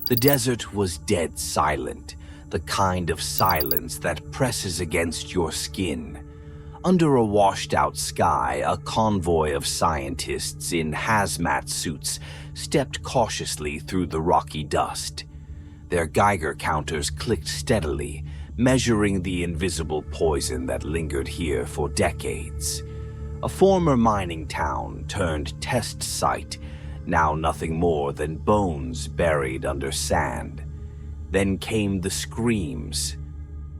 The desert was dead silent, the kind of silence that presses against your skin. Under a washed-out sky, a convoy of scientists in hazmat suits stepped cautiously through the rocky dust. Their Geiger counters clicked steadily, measuring the invisible poison that lingered here for decades. A former mining town turned test site, now nothing more than bones buried under sand. Then came the screams.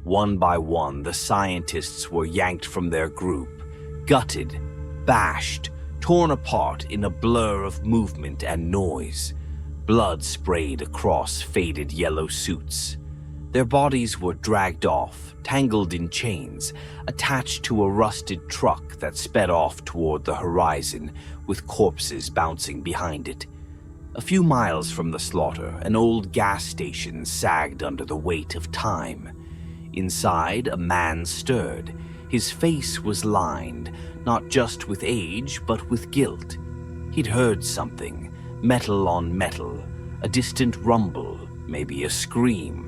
One by one, the scientists were yanked from their group, gutted, bashed, torn apart in a blur of movement and noise. Blood sprayed across faded yellow suits. Their bodies were dragged off, tangled in chains, attached to a rusted truck that sped off toward the horizon, with corpses bouncing behind it. A few miles from the slaughter, an old gas station sagged under the weight of time. Inside, a man stirred. His face was lined, not just with age, but with guilt. He'd heard something, metal on metal, a distant rumble, maybe a scream.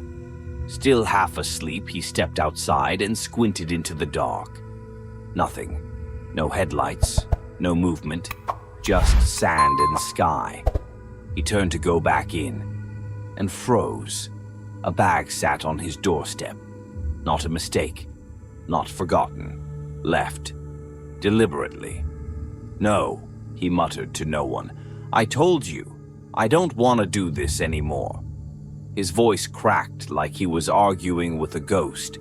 Still half asleep, he stepped outside and squinted into the dark. Nothing. No headlights, no movement, just sand and sky. He turned to go back in, and froze. A bag sat on his doorstep. Not a mistake. Not forgotten. Left. Deliberately. "No," he muttered to no one. "I told you. I don't want to do this anymore." His voice cracked like he was arguing with a ghost.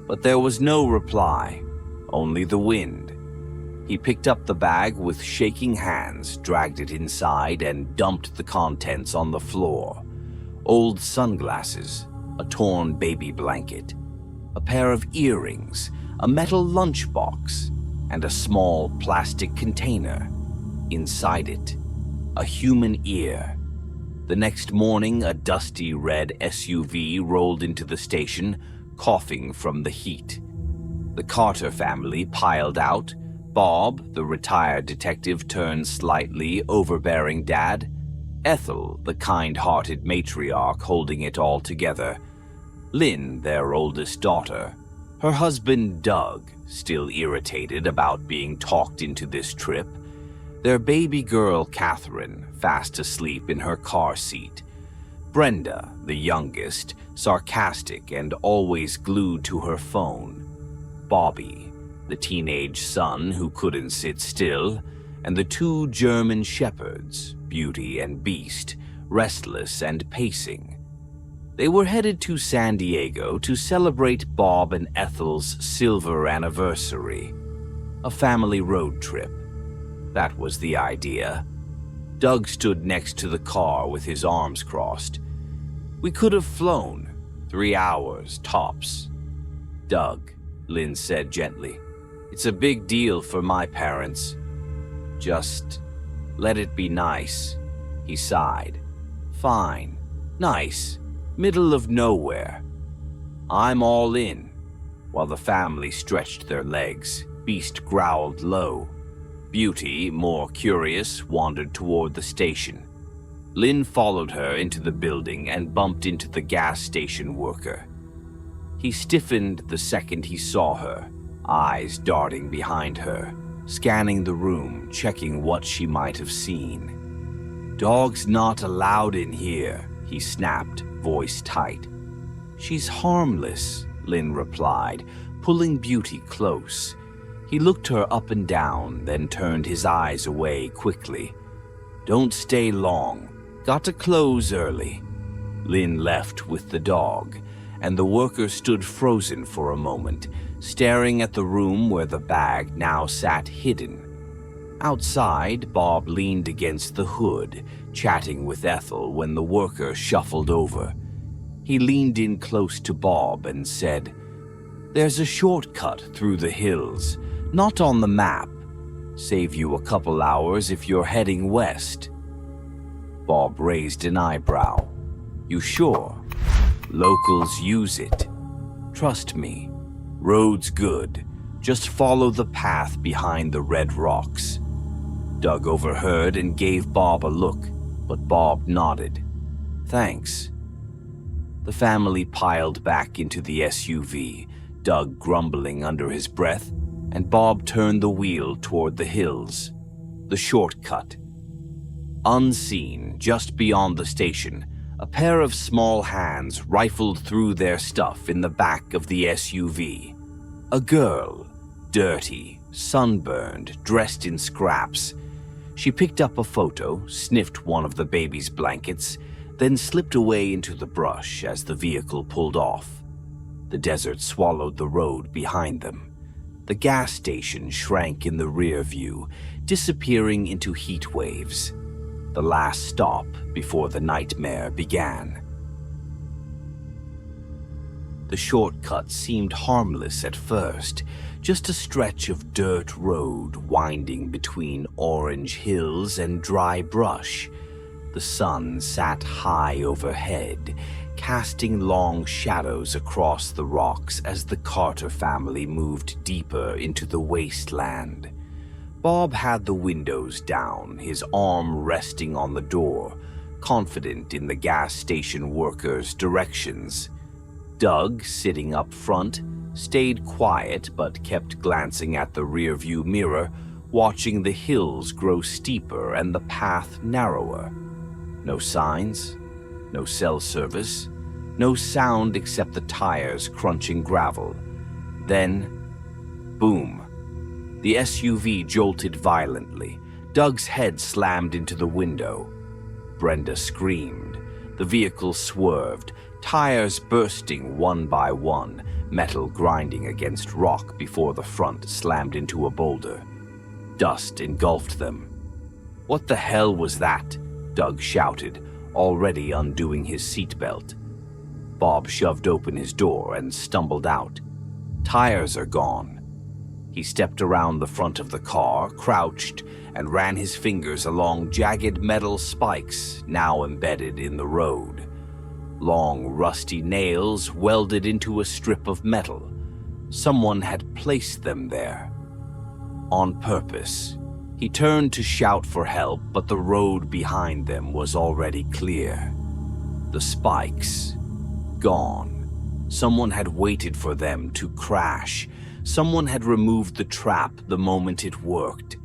But there was no reply, only the wind. He picked up the bag with shaking hands, dragged it inside, and dumped the contents on the floor. Old sunglasses, a torn baby blanket, a pair of earrings, a metal lunchbox, and a small plastic container. Inside it, a human ear. The next morning, a dusty red SUV rolled into the station, coughing from the heat. The Carter family piled out. Bob, the retired detective turned slightly overbearing dad. Ethel, the kind-hearted matriarch holding it all together. Lynn, their oldest daughter. Her husband, Doug, still irritated about being talked into this trip. Their baby girl, Catherine, fast asleep in her car seat. Brenda, the youngest, sarcastic and always glued to her phone. Bobby, the teenage son who couldn't sit still, and the two German shepherds, Beauty and Beast, restless and pacing. They were headed to San Diego to celebrate Bob and Ethel's silver anniversary. A family road trip. That was the idea. Doug stood next to the car with his arms crossed. "We could have flown. 3 hours, tops." "Doug," Lynn said gently, "it's a big deal for my parents. Just let it be nice." He sighed. "Fine. Nice. Middle of nowhere. I'm all in." While the family stretched their legs, Beast growled low. Beauty, more curious, wandered toward the station. Lynn followed her into the building and bumped into the gas station worker. He stiffened the second he saw her, eyes darting behind her, scanning the room, checking what she might have seen. "Dogs not allowed in here," he snapped, voice tight. "She's harmless," Lynn replied, pulling Beauty close. He looked her up and down, then turned his eyes away quickly. "Don't stay long. Got to close early." Lynn left with the dog, and the worker stood frozen for a moment, staring at the room where the bag now sat hidden. Outside, Bob leaned against the hood, chatting with Ethel when the worker shuffled over. He leaned in close to Bob and said, "There's a shortcut through the hills. Not on the map. Save you a couple hours if you're heading west." Bob raised an eyebrow. "You sure? Locals use it. Trust me. Road's good. Just follow the path behind the red rocks." Doug overheard and gave Bob a look, but Bob nodded. Thanks." The family piled back into the SUV, Doug grumbling under his breath, and Bob turned the wheel toward the hills. The shortcut. Unseen, just beyond the station, a pair of small hands rifled through their stuff in the back of the SUV. A girl, dirty, sunburned, dressed in scraps. She picked up a photo, sniffed one of the baby's blankets, then slipped away into the brush as the vehicle pulled off. The desert swallowed the road behind them. The gas station shrank in the rear view, disappearing into heat waves. The last stop before the nightmare began. The shortcut seemed harmless at first, just a stretch of dirt road winding between orange hills and dry brush. The sun sat high overhead, casting long shadows across the rocks as the Carter family moved deeper into the wasteland. Bob had the windows down, his arm resting on the door, confident in the gas station workers' directions. Doug, sitting up front, stayed quiet but kept glancing at the rearview mirror, watching the hills grow steeper and the path narrower. No signs, no cell service, no sound except the tires crunching gravel. Then, boom. The SUV jolted violently. Doug's head slammed into the window. Brenda screamed. The vehicle swerved, tires bursting one by one, metal grinding against rock before the front slammed into a boulder. Dust engulfed them. "What the hell was that?" Doug shouted, already undoing his seatbelt. Bob shoved open his door and stumbled out. "Tires are gone." He stepped around the front of the car, crouched, and ran his fingers along jagged metal spikes now embedded in the road. Long, rusty nails welded into a strip of metal. Someone had placed them there. On purpose. He turned to shout for help, but the road behind them was already clear. The spikes, gone. Someone had waited for them to crash. Someone had removed the trap the moment it worked.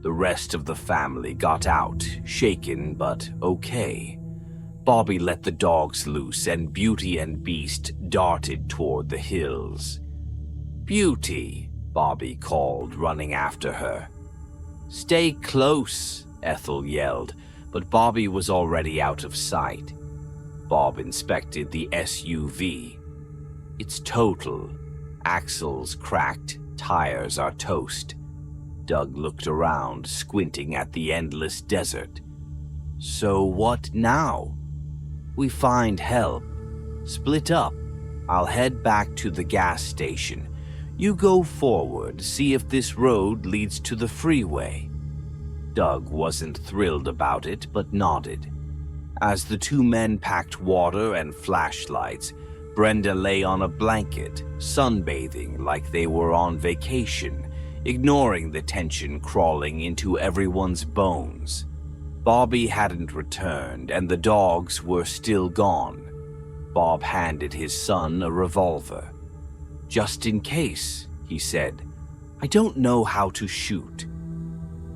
The rest of the family got out, shaken but okay. Bobby let the dogs loose and Beauty and Beast darted toward the hills. "Beauty," Bobby called, running after her. "Stay close," Ethel yelled, but Bobby was already out of sight. Bob inspected the SUV. It's total. Axles cracked, tires are toast. Doug looked around, squinting at the endless desert. "So what now?" "We find help. Split up. I'll head back to the gas station. You go forward, see if this road leads to the freeway." Doug wasn't thrilled about it, but nodded. As the two men packed water and flashlights, Brenda lay on a blanket, sunbathing like they were on vacation, ignoring the tension crawling into everyone's bones. Bobby hadn't returned, and the dogs were still gone. Bob handed his son a revolver. "Just in case," he said. "I don't know how to shoot."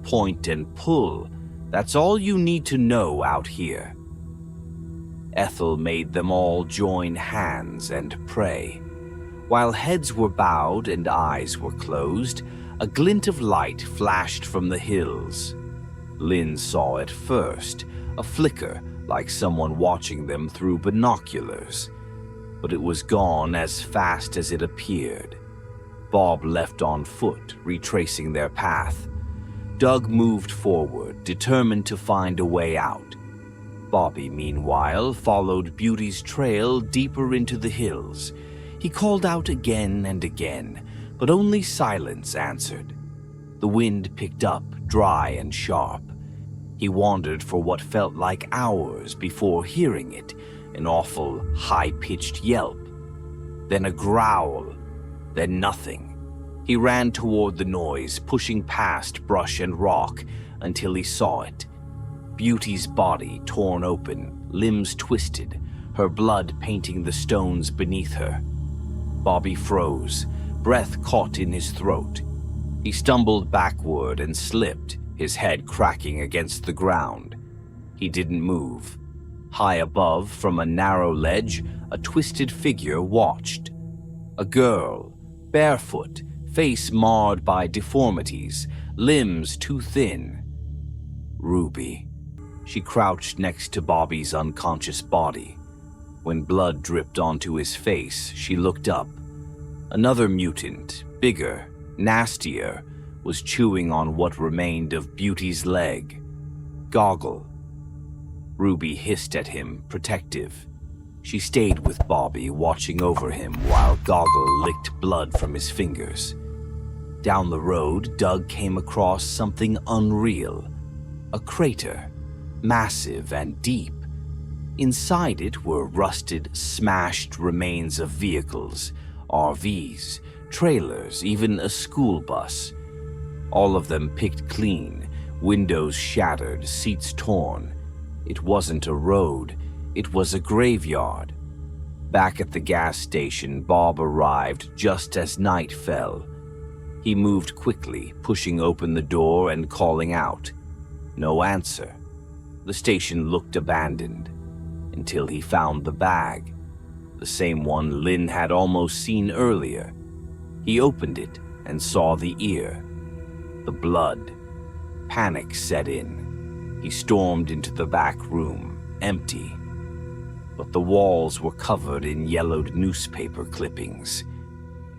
"Point and pull. That's all you need to know out here." Ethel made them all join hands and pray. While heads were bowed and eyes were closed, a glint of light flashed from the hills. Lynn saw it first, a flicker like someone watching them through binoculars. But it was gone as fast as it appeared. Bob left on foot, retracing their path. Doug moved forward, determined to find a way out. Bobby, meanwhile, followed Beauty's trail deeper into the hills. He called out again and again, but only silence answered. The wind picked up, dry and sharp. He wandered for what felt like hours before hearing it, an awful, high-pitched yelp. Then a growl, then nothing. He ran toward the noise, pushing past brush and rock until he saw it. Beauty's body torn open, limbs twisted, her blood painting the stones beneath her. Bobby froze, breath caught in his throat. He stumbled backward and slipped, his head cracking against the ground. He didn't move. High above, from a narrow ledge, a twisted figure watched. A girl, barefoot, face marred by deformities, limbs too thin. Ruby. She crouched next to Bobby's unconscious body. When blood dripped onto his face, she looked up. Another mutant, bigger, nastier, was chewing on what remained of Beauty's leg. Goggle. Ruby hissed at him, protective. She stayed with Bobby, watching over him while Goggle licked blood from his fingers. Down the road, Doug came across something unreal. A crater, massive and deep. Inside it were rusted, smashed remains of vehicles, RVs, trailers, even a school bus. All of them picked clean, windows shattered, seats torn. It wasn't a road, it was a graveyard. Back at the gas station, Bob arrived just as night fell. He moved quickly, pushing open the door and calling out. No answer. The station looked abandoned, until he found the bag, the same one Lynn had almost seen earlier. He opened it and saw the ear. The blood. Panic set in. He stormed into the back room, empty. But the walls were covered in yellowed newspaper clippings.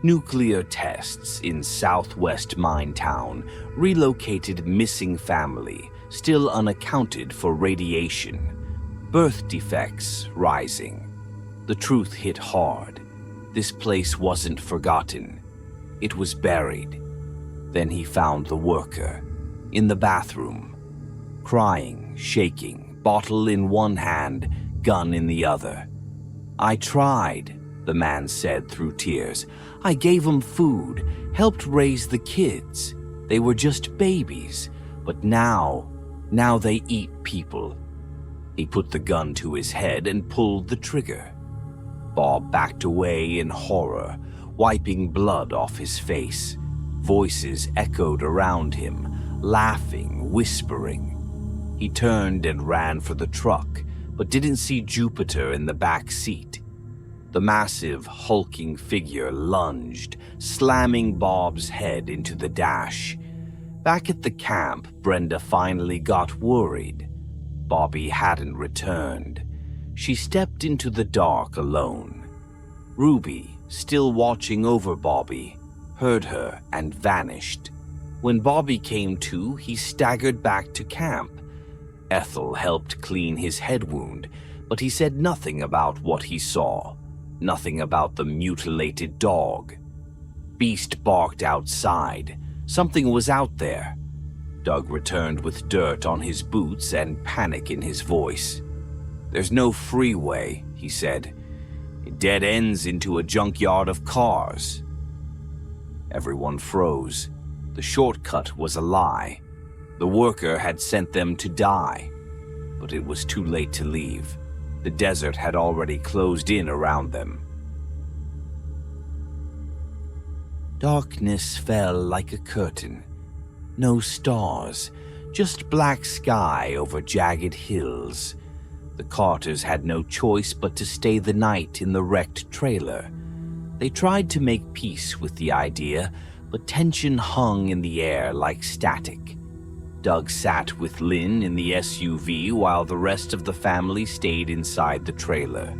Nuclear tests in southwest Minetown relocated missing family, still unaccounted for radiation. Birth defects rising. The truth hit hard. This place wasn't forgotten. It was buried. Then he found the worker, in the bathroom, crying, shaking, bottle in one hand, gun in the other. I tried, the man said through tears. I gave them food, helped raise the kids. They were just babies, but now they eat people. He put the gun to his head and pulled the trigger. Bob backed away in horror, wiping blood off his face. Voices echoed around him, laughing, whispering. He turned and ran for the truck, but didn't see Jupiter in the back seat. The massive, hulking figure lunged, slamming Bob's head into the dash. Back at the camp, Brenda finally got worried. Bobby hadn't returned. She stepped into the dark alone. Ruby, still watching over Bobby, heard her and vanished. When Bobby came to, he staggered back to camp. Ethel helped clean his head wound, but he said nothing about what he saw, nothing about the mutilated dog. Beast barked outside. Something was out there. Doug returned with dirt on his boots and panic in his voice. There's no freeway, he said. It dead ends into a junkyard of cars. Everyone froze. The shortcut was a lie. The worker had sent them to die. But it was too late to leave. The desert had already closed in around them. Darkness fell like a curtain. No stars, just black sky over jagged hills. The Carters had no choice but to stay the night in the wrecked trailer. They tried to make peace with the idea, but tension hung in the air like static. Doug sat with Lynn in the SUV while the rest of the family stayed inside the trailer.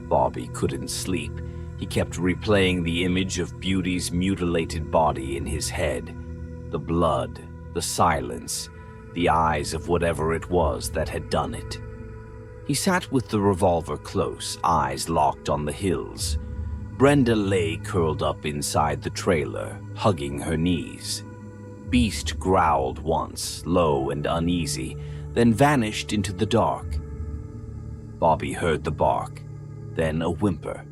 Bobby couldn't sleep. He kept replaying the image of Beauty's mutilated body in his head. The blood, the silence, the eyes of whatever it was that had done it. He sat with the revolver close, eyes locked on the hills. Brenda lay curled up inside the trailer, hugging her knees. Beast growled once, low and uneasy, then vanished into the dark. Bobby heard the bark, then a whimper.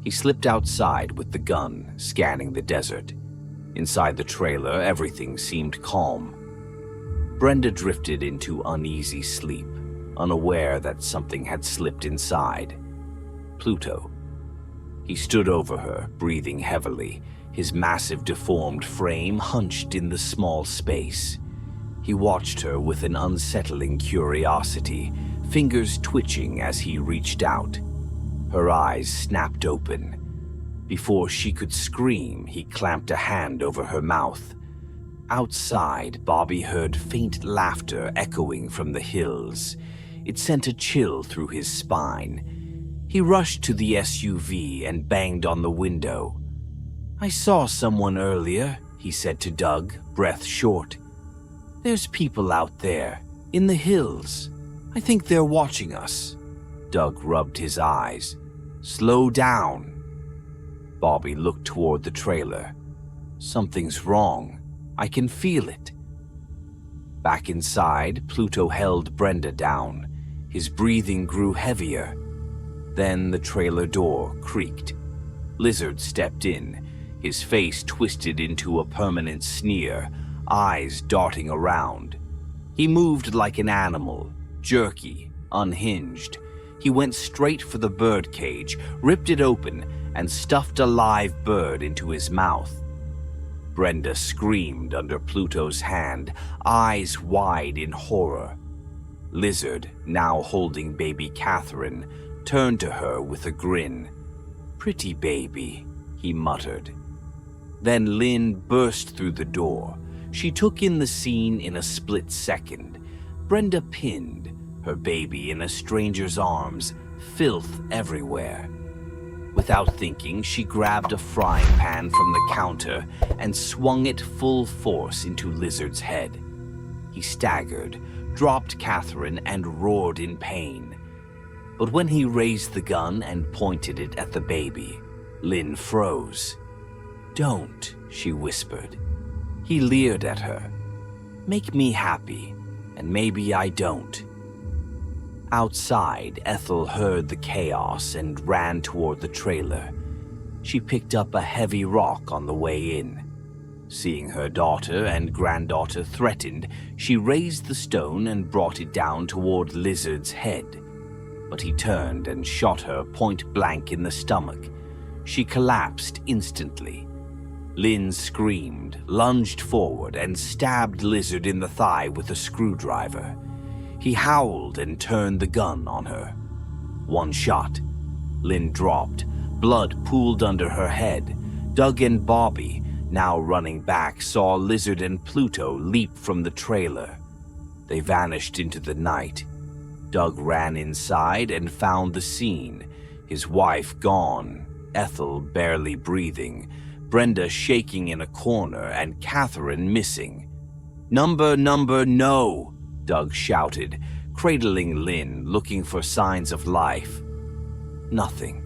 He slipped outside with the gun, scanning the desert. Inside the trailer, everything seemed calm. Brenda drifted into uneasy sleep. unaware that something had slipped inside. Pluto. He stood over her, breathing heavily, his massive deformed frame hunched in the small space. He watched her with an unsettling curiosity, fingers twitching as he reached out. Her eyes snapped open. Before she could scream, he clamped a hand over her mouth. Outside, Bobby heard faint laughter echoing from the hills. It sent a chill through his spine. He rushed to the SUV and banged on the window. "I saw someone earlier," he said to Doug, breath short. "There's people out there, in the hills. I think they're watching us." Doug rubbed his eyes. "Slow down." Bobby looked toward the trailer. "Something's wrong. I can feel it." Back inside, Pluto held Brenda down. His breathing grew heavier. Then the trailer door creaked. Lizard stepped in, his face twisted into a permanent sneer, eyes darting around. He moved like an animal, jerky, unhinged. He went straight for the bird cage, ripped it open, and stuffed a live bird into his mouth. Brenda screamed under Pluto's hand, eyes wide in horror. Lizard, now holding baby Catherine, turned to her with a grin. "Pretty baby," he muttered. Then Lynn burst through the door. She took in the scene in a split second. Brenda pinned, her baby in a stranger's arms, filth everywhere. Without thinking, she grabbed a frying pan from the counter and swung it full force into Lizard's head. He staggered, dropped Catherine, and roared in pain. But when he raised the gun and pointed it at the baby, Lynn froze. "Don't," she whispered. He leered at her. "Make me happy, and maybe I don't." Outside, Ethel heard the chaos and ran toward the trailer. She picked up a heavy rock on the way in. Seeing her daughter and granddaughter threatened, she raised the stone and brought it down toward Lizard's head. But he turned and shot her point blank in the stomach. She collapsed instantly. Lynn screamed, lunged forward, and stabbed Lizard in the thigh with a screwdriver. He howled and turned the gun on her. One shot. Lynn dropped. Blood pooled under her head. Doug and Bobby, now running back, saw Lizard and Pluto leap from the trailer. They vanished into the night. Doug ran inside and found the scene. His wife gone, Ethel barely breathing, Brenda shaking in a corner, and Catherine missing. Number, no!" Doug shouted, cradling Lynn, looking for signs of life. Nothing.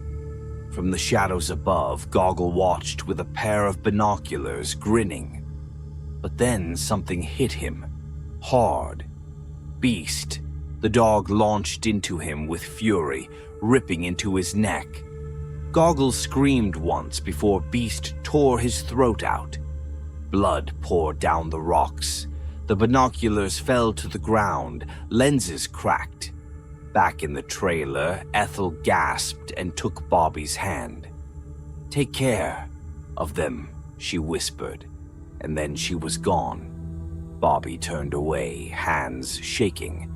From the shadows above, Goggle watched with a pair of binoculars, grinning. But then something hit him. Hard. Beast. The dog launched into him with fury, ripping into his neck. Goggle screamed once before Beast tore his throat out. Blood poured down the rocks. The binoculars fell to the ground, lenses cracked. Back in the trailer, Ethel gasped and took Bobby's hand. "Take care of them," she whispered, and then she was gone. Bobby turned away, hands shaking.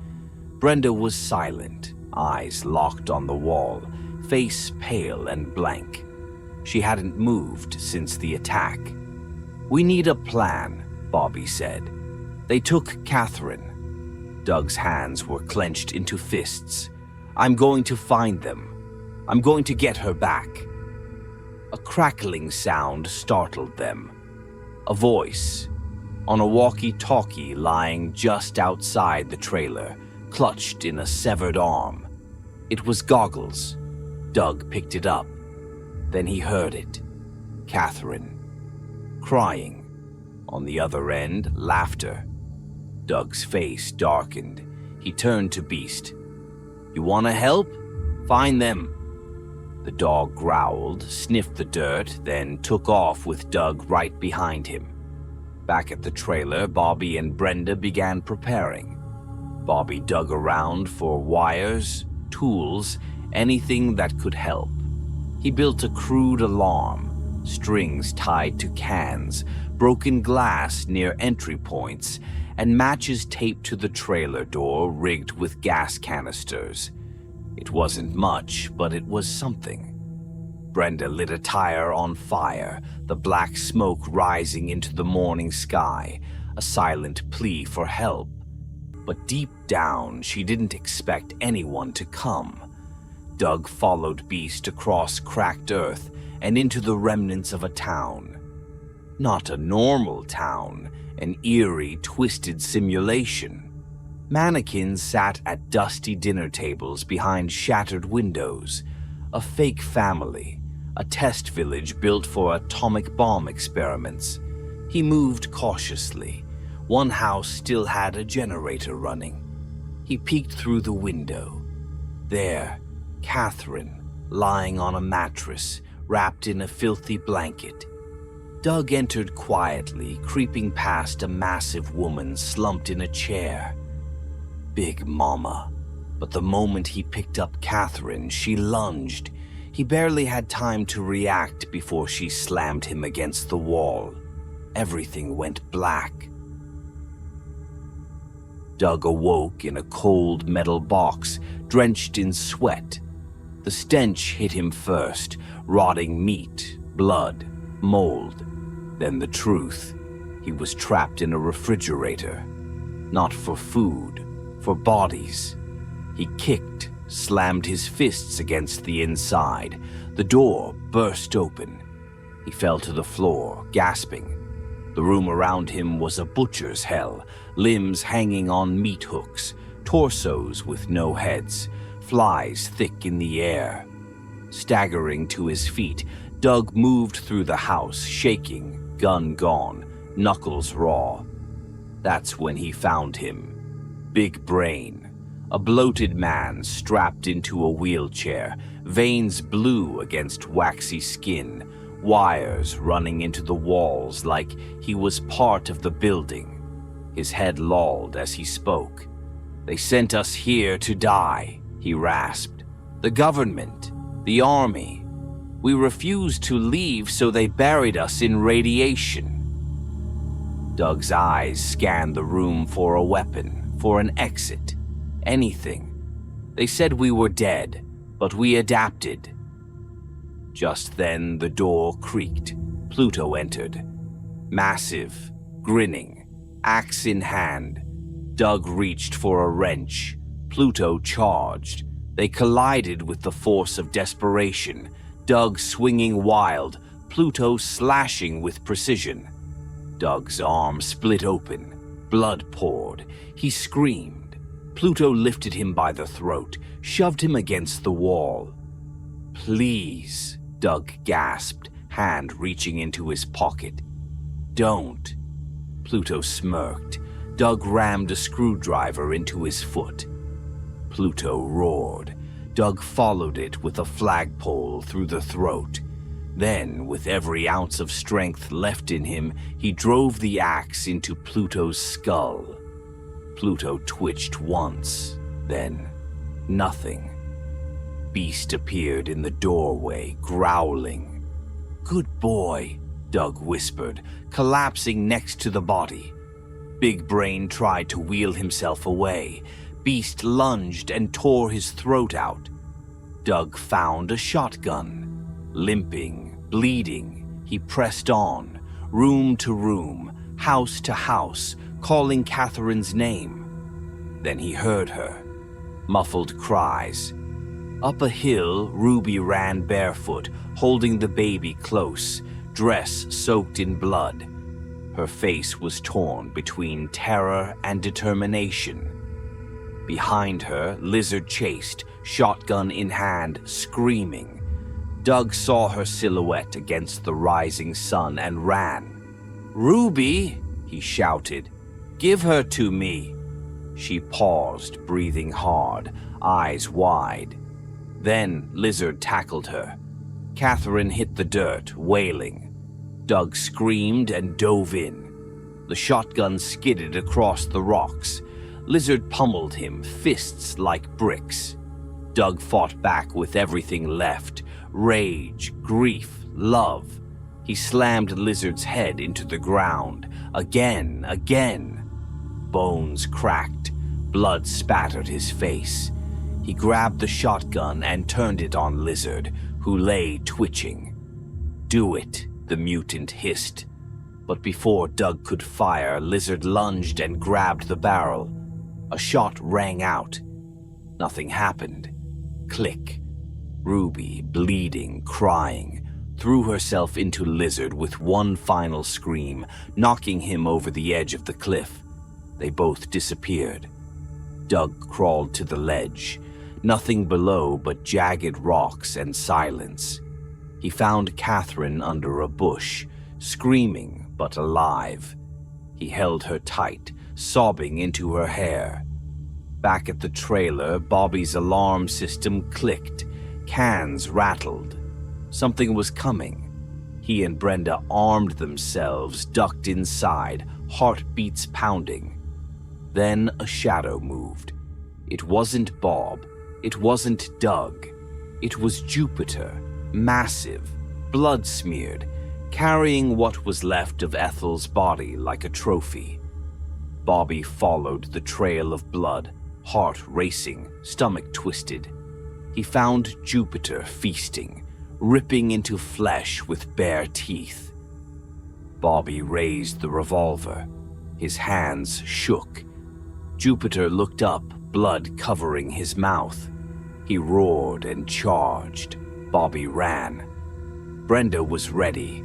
Brenda was silent, eyes locked on the wall, face pale and blank. She hadn't moved since the attack. "We need a plan," Bobby said. They took Catherine. Doug's hands were clenched into fists. "I'm going to find them. I'm going to get her back." A crackling sound startled them. A voice, on a walkie-talkie lying just outside the trailer, clutched in a severed arm. It was Goggles. Doug picked it up. Then he heard it. Catherine. Crying. On the other end, laughter. Doug's face darkened. He turned to Beast. "You want to help? Find them." The dog growled, sniffed the dirt, then took off with Doug right behind him. Back at the trailer, Bobby and Brenda began preparing. Bobby dug around for wires, tools, anything that could help. He built a crude alarm, strings tied to cans, broken glass near entry points, and matches taped to the trailer door rigged with gas canisters. It wasn't much, but it was something. Brenda lit a tire on fire, the black smoke rising into the morning sky, a silent plea for help. But deep down, she didn't expect anyone to come. Doug followed Beast across cracked earth and into the remnants of a town. Not a normal town, an eerie, twisted simulation. Mannequins sat at dusty dinner tables behind shattered windows. A fake family, a test village built for atomic bomb experiments. He moved cautiously. One house still had a generator running. He peeked through the window. There, Catherine, lying on a mattress, wrapped in a filthy blanket. Doug entered quietly, creeping past a massive woman slumped in a chair. Big Mama. But the moment he picked up Catherine, she lunged. He barely had time to react before she slammed him against the wall. Everything went black. Doug awoke in a cold metal box, drenched in sweat. The stench hit him first, rotting meat, blood, mold. Then the truth. He was trapped in a refrigerator. Not for food, for bodies. He kicked, slammed his fists against the inside. The door burst open. He fell to the floor, gasping. The room around him was a butcher's hell, limbs hanging on meat hooks, torsos with no heads, flies thick in the air. Staggering to his feet, Doug moved through the house, shaking, gun gone, knuckles raw. That's when he found him. Big Brain, a bloated man strapped into a wheelchair, veins blue against waxy skin, wires running into the walls like he was part of the building. His head lolled as he spoke. "They sent us here to die," he rasped. "The government, the army. We refused to leave, so they buried us in radiation." Doug's eyes scanned the room for a weapon, for an exit, anything. "They said we were dead, but we adapted." Just then, the door creaked. Pluto entered. Massive, grinning, axe in hand. Doug reached for a wrench. Pluto charged. They collided with the force of desperation. Doug swinging wild, Pluto slashing with precision. Doug's arm split open. Blood poured. He screamed. Pluto lifted him by the throat, shoved him against the wall. "Please," Doug gasped, hand reaching into his pocket. "Don't." Pluto smirked. Doug rammed a screwdriver into his foot. Pluto roared. Doug followed it with a flagpole through the throat. Then, with every ounce of strength left in him, he drove the axe into Pluto's skull. Pluto twitched once, then nothing. Beast appeared in the doorway, growling. "Good boy," Doug whispered, collapsing next to the body. Big Brain tried to wheel himself away. Beast lunged and tore his throat out. Doug found a shotgun. Limping, bleeding, he pressed on, room to room, house to house, calling Catherine's name. Then he heard her. Muffled cries. Up a hill, Ruby ran barefoot, holding the baby close, dress soaked in blood. Her face was torn between terror and determination. Behind her, Lizard chased, shotgun in hand, screaming. Doug saw her silhouette against the rising sun and ran. "Ruby!" he shouted. "Give her to me!" She paused, breathing hard, eyes wide. Then Lizard tackled her. Catherine hit the dirt, wailing. Doug screamed and dove in. The shotgun skidded across the rocks. Lizard pummeled him, fists like bricks. Doug fought back with everything left: rage, grief, love. He slammed Lizard's head into the ground, again. Bones cracked, blood spattered his face. He grabbed the shotgun and turned it on Lizard, who lay twitching. "Do it," the mutant hissed. But before Doug could fire, Lizard lunged and grabbed the barrel. A shot rang out. Nothing happened. Click. Ruby, bleeding, crying, threw herself into Lizard with one final scream, knocking him over the edge of the cliff. They both disappeared. Doug crawled to the ledge. Nothing below but jagged rocks and silence. He found Catherine under a bush, screaming but alive. He held her tight, sobbing into her hair. Back at the trailer, Bobby's alarm system clicked. Cans rattled. Something was coming. He and Brenda armed themselves, ducked inside, heartbeats pounding. Then a shadow moved. It wasn't Bob. It wasn't Doug. It was Jupiter, massive, blood-smeared, carrying what was left of Ethel's body like a trophy. Bobby followed the trail of blood, heart racing, stomach twisted. He found Jupiter feasting, ripping into flesh with bare teeth. Bobby raised the revolver. His hands shook. Jupiter looked up, blood covering his mouth. He roared and charged. Bobby ran. Brenda was ready.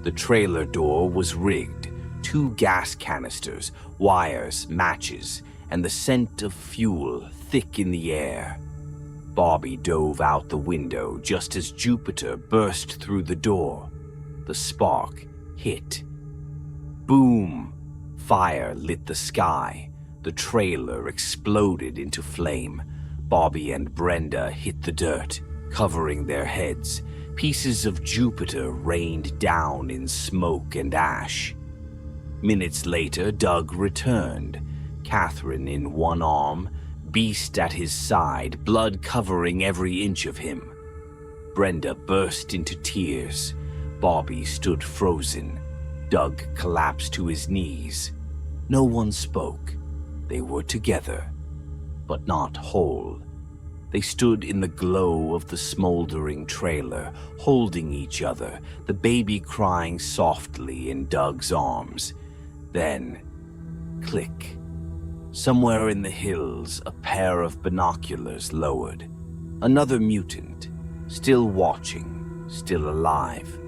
The trailer door was rigged. 2 gas canisters, wires, matches, and the scent of fuel thick in the air. Bobby dove out the window just as Jupiter burst through the door. The spark hit. Boom! Fire lit the sky. The trailer exploded into flame. Bobby and Brenda hit the dirt, covering their heads. Pieces of Jupiter rained down in smoke and ash. Minutes later, Doug returned, Catherine in one arm, Beast at his side, blood covering every inch of him. Brenda burst into tears. Bobby stood frozen. Doug collapsed to his knees. No one spoke. They were together, but not whole. They stood in the glow of the smoldering trailer, holding each other, the baby crying softly in Doug's arms. Then, click. Somewhere in the hills, a pair of binoculars lowered. Another mutant, still watching, still alive.